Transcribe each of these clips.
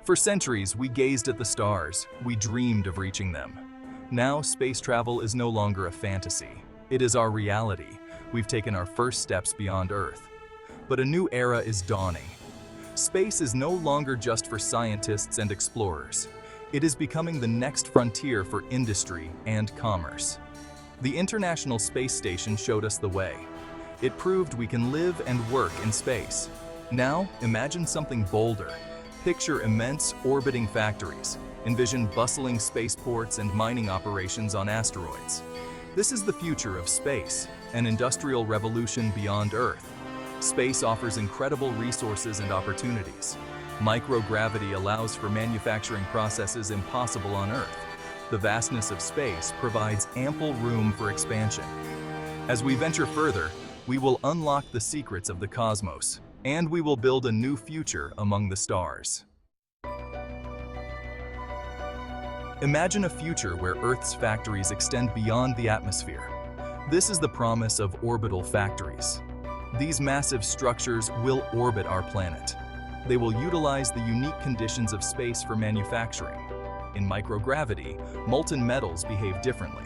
For centuries, we gazed at the stars. We dreamed of reaching them. Now, space travel is no longer a fantasy. It is our reality. We've taken our first steps beyond Earth. But a new era is dawning. Space is no longer just for scientists and explorers. It is becoming the next frontier for industry and commerce. The International Space Station showed us the way. It proved we can live and work in space. Now, imagine something bolder. Picture immense orbiting factories. Envision bustling spaceports and mining operations on asteroids. This is the future of space, an industrial revolution beyond Earth. Space offers incredible resources and opportunities. Microgravity allows for manufacturing processes impossible on Earth. The vastness of space provides ample room for expansion. As we venture further, we will unlock the secrets of the cosmos, and we will build a new future among the stars. Imagine a future where Earth's factories extend beyond the atmosphere. This is the promise of orbital factories. These massive structures will orbit our planet. They will utilize the unique conditions of space for manufacturing. In microgravity, molten metals behave differently.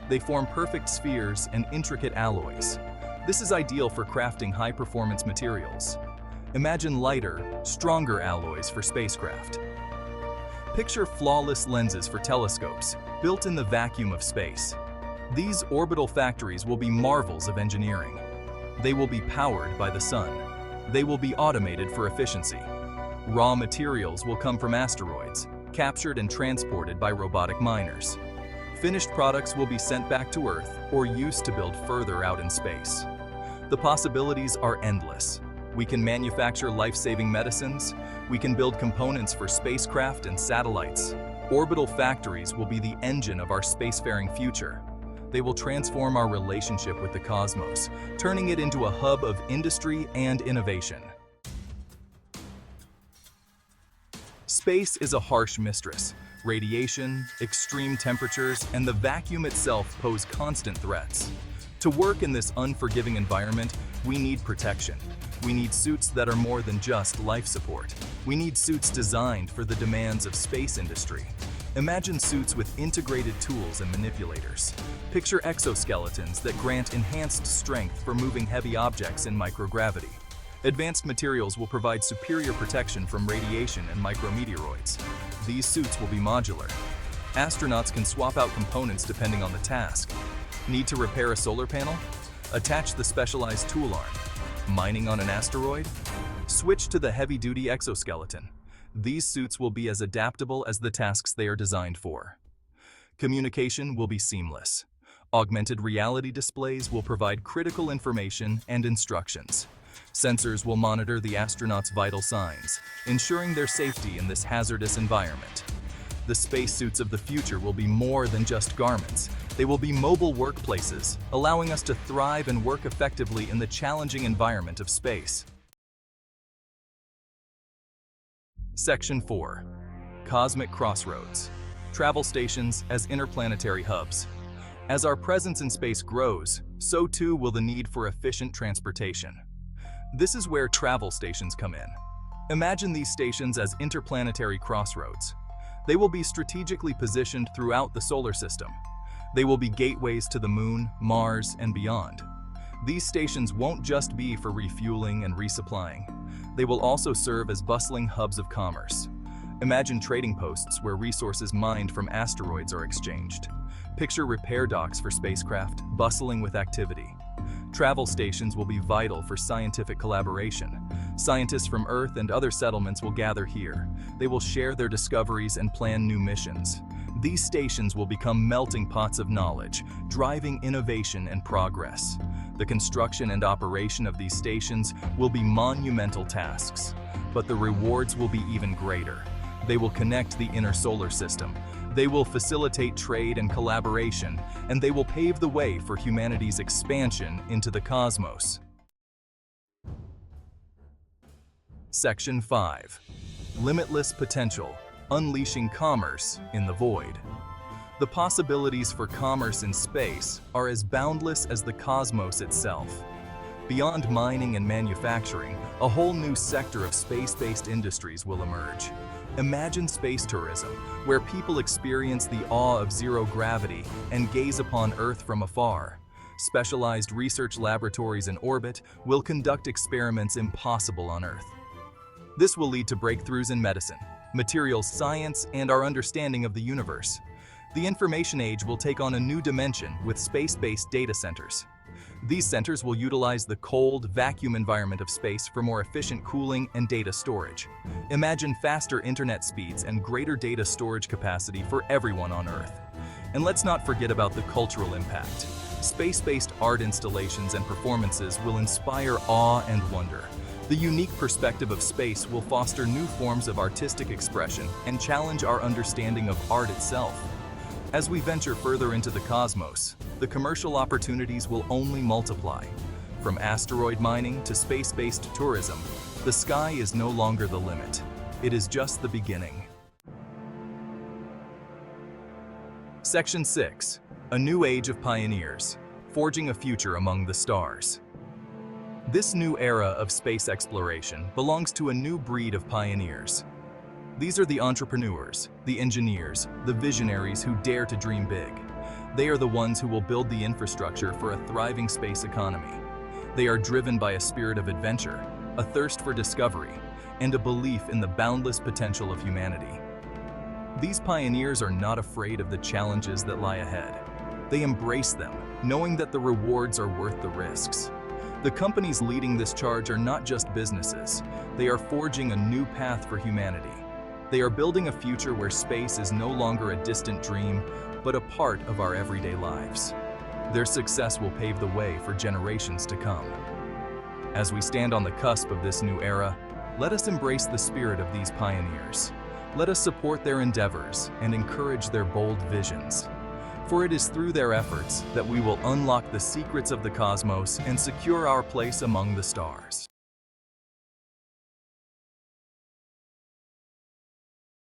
They form perfect spheres and intricate alloys. This is ideal for crafting high-performance materials. Imagine lighter, stronger alloys for spacecraft. Picture flawless lenses for telescopes, built in the vacuum of space. These orbital factories will be marvels of engineering. They will be powered by the sun. They will be automated for efficiency. Raw materials will come from asteroids, captured and transported by robotic miners. Finished products will be sent back to Earth or used to build further out in space. The possibilities are endless. We can manufacture life-saving medicines. We can build components for spacecraft and satellites. Orbital factories will be the engine of our spacefaring future. They will transform our relationship with the cosmos, turning it into a hub of industry and innovation. Space is a harsh mistress. Radiation, extreme temperatures, and the vacuum itself pose constant threats. To work in this unforgiving environment, we need protection. We need suits that are more than just life support. We need suits designed for the demands of space industry. Imagine suits with integrated tools and manipulators. Picture exoskeletons that grant enhanced strength for moving heavy objects in microgravity. Advanced materials will provide superior protection from radiation and micrometeoroids. These suits will be modular. Astronauts can swap out components depending on the task. Need to repair a solar panel? Attach the specialized tool arm. Mining on an asteroid? Switch to the heavy-duty exoskeleton. These suits will be as adaptable as the tasks they are designed for. Communication will be seamless. Augmented reality displays will provide critical information and instructions. Sensors will monitor the astronauts' vital signs, ensuring their safety in this hazardous environment. The spacesuits of the future will be more than just garments. They will be mobile workplaces, allowing us to thrive and work effectively in the challenging environment of space. Section 4. Cosmic Crossroads. Travel stations as interplanetary hubs. As our presence in space grows, so too will the need for efficient transportation. This is where travel stations come in. Imagine these stations as interplanetary crossroads. They will be strategically positioned throughout the solar system. They will be gateways to the Moon, Mars, and beyond. These stations won't just be for refueling and resupplying. They will also serve as bustling hubs of commerce. Imagine trading posts where resources mined from asteroids are exchanged. Picture repair docks for spacecraft, bustling with activity. Travel stations will be vital for scientific collaboration. Scientists from Earth and other settlements will gather here. They will share their discoveries and plan new missions. These stations will become melting pots of knowledge, driving innovation and progress. The construction and operation of these stations will be monumental tasks, but the rewards will be even greater. They will connect the inner solar system. They will facilitate trade and collaboration, and they will pave the way for humanity's expansion into the cosmos. Section 5. Limitless Potential. Unleashing Commerce in the Void. The possibilities for commerce in space are as boundless as the cosmos itself. Beyond mining and manufacturing, a whole new sector of space-based industries will emerge. Imagine space tourism, where people experience the awe of zero gravity and gaze upon Earth from afar. Specialized research laboratories in orbit will conduct experiments impossible on Earth. This will lead to breakthroughs in medicine, materials science, and our understanding of the universe. The information age will take on a new dimension with space-based data centers. These centers will utilize the cold, vacuum environment of space for more efficient cooling and data storage. Imagine faster internet speeds and greater data storage capacity for everyone on Earth. And let's not forget about the cultural impact. Space-based art installations and performances will inspire awe and wonder. The unique perspective of space will foster new forms of artistic expression and challenge our understanding of art itself. As we venture further into the cosmos, the commercial opportunities will only multiply. From asteroid mining to space-based tourism, the sky is no longer the limit. It is just the beginning. Section 6. A new age of pioneers, forging a future among the stars. This new era of space exploration belongs to a new breed of pioneers. These are the entrepreneurs, the engineers, the visionaries who dare to dream big. They are the ones who will build the infrastructure for a thriving space economy. They are driven by a spirit of adventure, a thirst for discovery, and a belief in the boundless potential of humanity. These pioneers are not afraid of the challenges that lie ahead. They embrace them, knowing that the rewards are worth the risks. The companies leading this charge are not just businesses. They are forging a new path for humanity. They are building a future where space is no longer a distant dream, but a part of our everyday lives. Their success will pave the way for generations to come. As we stand on the cusp of this new era, let us embrace the spirit of these pioneers. Let us support their endeavors and encourage their bold visions. For it is through their efforts that we will unlock the secrets of the cosmos and secure our place among the stars.